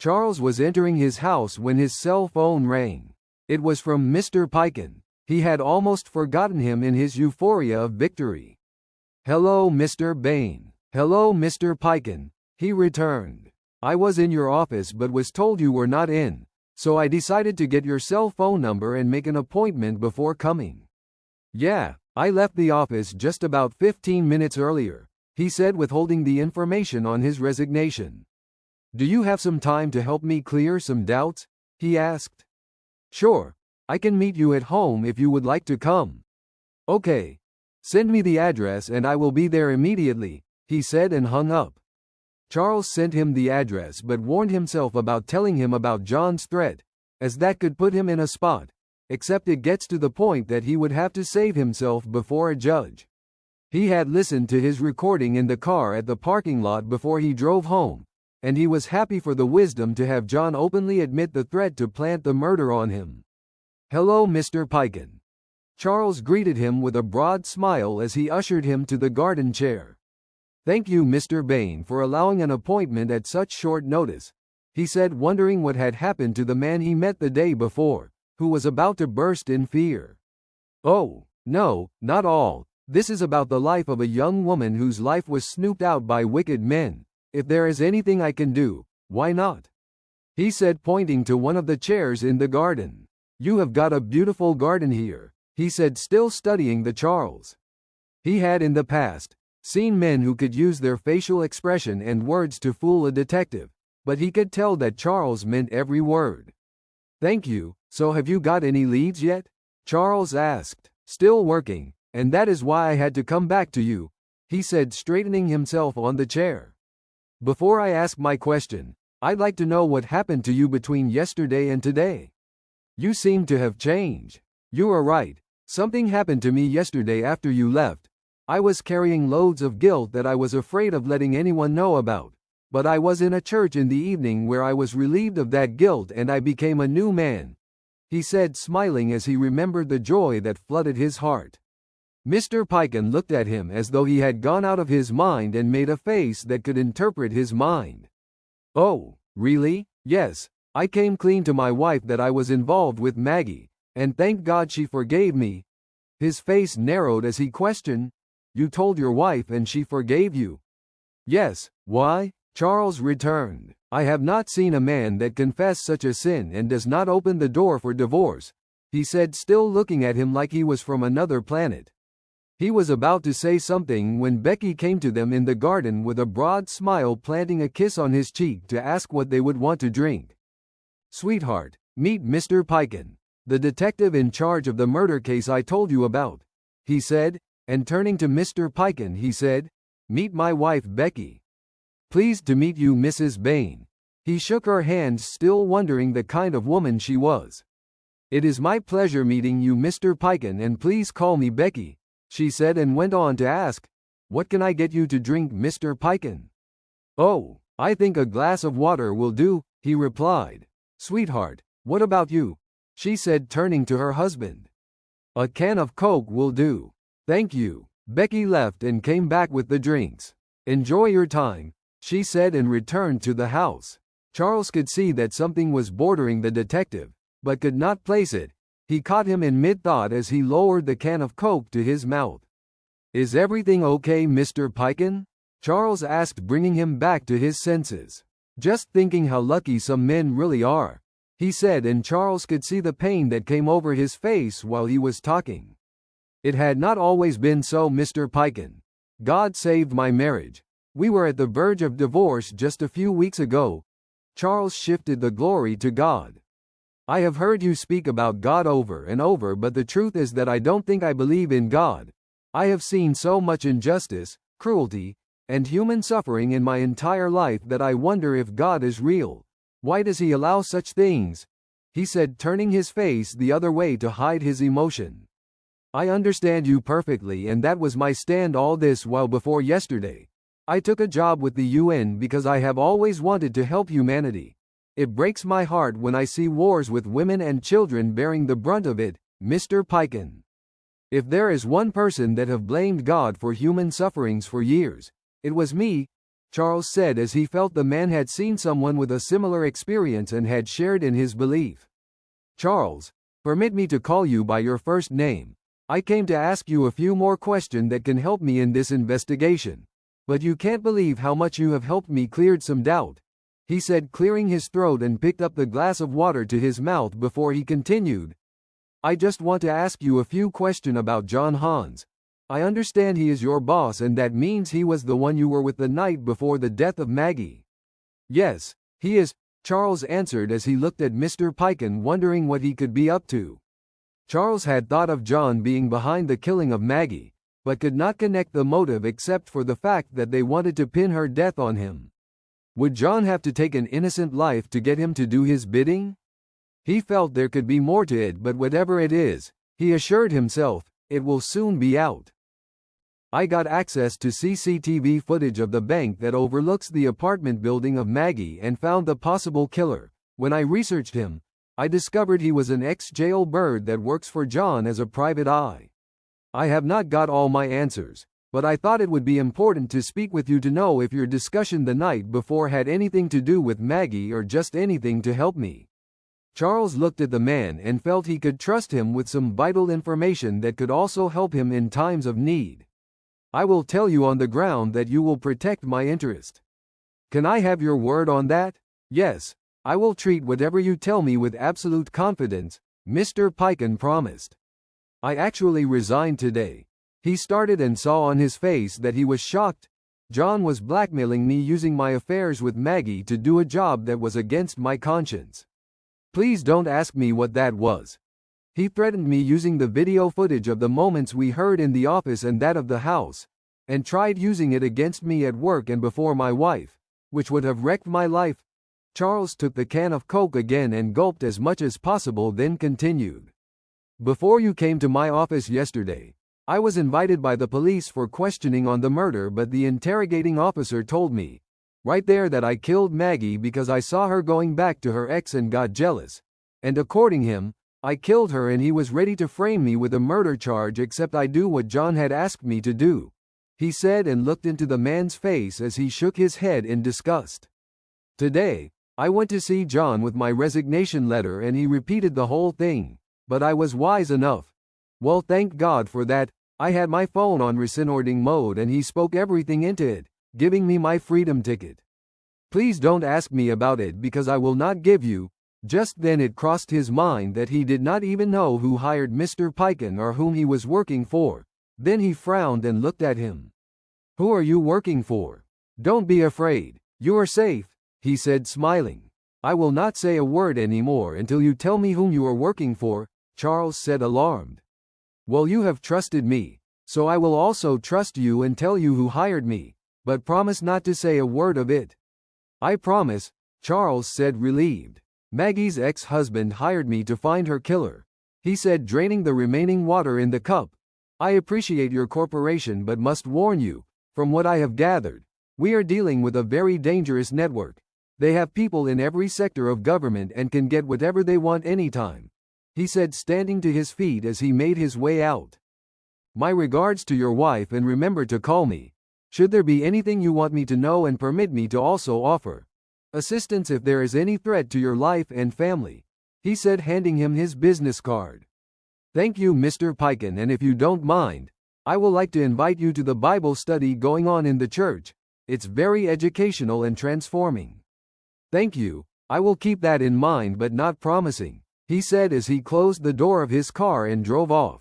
Charles was entering his house when his cell phone rang. It was from Mr. Piken. He had almost forgotten him in his euphoria of victory. "Hello, Mr. Bain." "Hello, Mr. Piken," he returned. "I was in your office but was told you were not in, so I decided to get your cell phone number and make an appointment before coming." "Yeah, I left the office just about 15 minutes earlier," he said, withholding the information on his resignation. "Do you have some time to help me clear some doubts?" he asked. "Sure. I can meet you at home if you would like to come." "Okay. Send me the address and I will be there immediately," he said and hung up. Charles sent him the address but warned himself about telling him about John's threat, as that could put him in a spot, except it gets to the point that he would have to save himself before a judge. He had listened to his recording in the car at the parking lot before he drove home, and he was happy for the wisdom to have John openly admit the threat to plant the murder on him. "Hello, Mr. Piken." Charles greeted him with a broad smile as he ushered him to the garden chair. "Thank you, Mr. Bain, for allowing an appointment at such short notice," he said, wondering what had happened to the man he met the day before, who was about to burst in fear. "Oh, no, not all. This is about the life of a young woman whose life was snooped out by wicked men. If there is anything I can do, why not?" he said, pointing to one of the chairs in the garden. "You have got a beautiful garden here," he said, still studying the Charles. He had in the past seen men who could use their facial expression and words to fool a detective, but he could tell that Charles meant every word. "Thank you. So have you got any leads yet?" Charles asked. "Still working, and that is why I had to come back to you," he said, straightening himself on the chair. "Before I ask my question, I'd like to know what happened to you between yesterday and today. You seem to have changed." "You are right. Something happened to me yesterday after you left. I was carrying loads of guilt that I was afraid of letting anyone know about, but I was in a church in the evening where I was relieved of that guilt and I became a new man," he said, smiling as he remembered the joy that flooded his heart. Mr. Piken looked at him as though he had gone out of his mind and made a face that could interpret his mind. "Oh, really? Yes. I came clean to my wife that I was involved with Maggie, and thank God she forgave me." His face narrowed as he questioned, "You told your wife and she forgave you?" "Yes. Why?" Charles returned. "I have not seen a man that confessed such a sin and does not open the door for divorce," he said, still looking at him like he was from another planet. He was about to say something when Becky came to them in the garden with a broad smile, planting a kiss on his cheek to ask what they would want to drink. "Sweetheart, meet Mr. Piken, the detective in charge of the murder case I told you about," he said, and turning to Mr. Piken he said, "Meet my wife Becky." "Pleased to meet you, Mrs. Bain." He shook her hand, still wondering the kind of woman she was. "It is my pleasure meeting you, Mr. Piken, and please call me Becky," she said, and went on to ask, "What can I get you to drink, Mr. Piken?" "Oh, I think a glass of water will do," he replied. "Sweetheart, what about you?" she said, turning to her husband. "A can of Coke will do. Thank you." Becky left and came back with the drinks. "Enjoy your time," she said, and returned to the house. Charles could see that something was bothering the detective, but could not place it. He caught him in mid-thought as he lowered the can of Coke to his mouth. "Is everything okay, Mr. Piken?" Charles asked, bringing him back to his senses. "Just thinking how lucky some men really are," he said, and Charles could see the pain that came over his face while he was talking. "It had not always been so, Mr. Piken. God saved my marriage. We were at the verge of divorce just a few weeks ago." Charles shifted the glory to God. "I have heard you speak about God over and over, but the truth is that I don't think I believe in God. I have seen so much injustice, cruelty, and human suffering in my entire life that I wonder if God is real. Why does he allow such things?" he said, turning his face the other way to hide his emotion. "I understand you perfectly, and that was my stand all this while before yesterday. I took a job with the UN because I have always wanted to help humanity. It breaks my heart when I see wars with women and children bearing the brunt of it, Mr. Piken. If there is one person that have blamed God for human sufferings for years, it was me," Charles said as he felt the man had seen someone with a similar experience and had shared in his belief. Charles, permit me to call you by your first name. I came to ask you a few more questions that can help me in this investigation. But you can't believe how much you have helped me cleared some doubt, he said, clearing his throat, and picked up the glass of water to his mouth before he continued. I just want to ask you a few questions about John Hans. I understand he is your boss, and that means he was the one you were with the night before the death of Maggie. Yes, he is, Charles answered as he looked at Mr. Piken, wondering what he could be up to. Charles had thought of John being behind the killing of Maggie, but could not connect the motive except for the fact that they wanted to pin her death on him. Would John have to take an innocent life to get him to do his bidding? He felt there could be more to it, but whatever it is, he assured himself, it will soon be out. I got access to CCTV footage of the bank that overlooks the apartment building of Maggie and found the possible killer. When I researched him, I discovered he was an ex-jailbird that works for John as a private eye. I have not got all my answers, but I thought it would be important to speak with you to know if your discussion the night before had anything to do with Maggie or just anything to help me. Charles looked at the man and felt he could trust him with some vital information that could also help him in times of need. I will tell you on the ground that you will protect my interest. Can I have your word on that? Yes, I will treat whatever you tell me with absolute confidence, Mr. Piken promised. I actually resigned today. He started and saw on his face that he was shocked. John was blackmailing me using my affairs with Maggie to do a job that was against my conscience. Please don't ask me what that was. He threatened me using the video footage of the moments we heard in the office and that of the house, and tried using it against me at work and before my wife, which would have wrecked my life. Charles took the can of Coke again and gulped as much as possible, then continued. Before you came to my office yesterday, I was invited by the police for questioning on the murder, but the interrogating officer told me, right there, that I killed Maggie because I saw her going back to her ex and got jealous. And according to him, I killed her, and he was ready to frame me with a murder charge except I do what John had asked me to do, he said, and looked into the man's face as he shook his head in disgust. Today, I went to see John with my resignation letter and he repeated the whole thing, but I was wise enough. Well, thank God for that. I had my phone on recording mode and he spoke everything into it, giving me my freedom ticket. Please don't ask me about it because I will not give you. Just then it crossed his mind that he did not even know who hired Mr. Piken or whom he was working for. Then he frowned and looked at him. Who are you working for? Don't be afraid. You are safe, he said, smiling. I will not say a word anymore until you tell me whom you are working for, Charles said, alarmed. Well, you have trusted me, so I will also trust you and tell you who hired me, but promise not to say a word of it. I promise, Charles said, relieved. Maggie's ex-husband hired me to find her killer, he said, draining the remaining water in the cup. I appreciate your cooperation but must warn you, from what I have gathered, we are dealing with a very dangerous network. They have people in every sector of government and can get whatever they want anytime, he said, standing to his feet as he made his way out. My regards to your wife and remember to call me, should there be anything you want me to know, and permit me to also offer assistance if there is any threat to your life and family, he said, handing him his business card. Thank you, Mr. Piken, and if you don't mind, I would like to invite you to the Bible study going on in the church. It's very educational and transforming. Thank you, I will keep that in mind but not promising, he said as he closed the door of his car and drove off.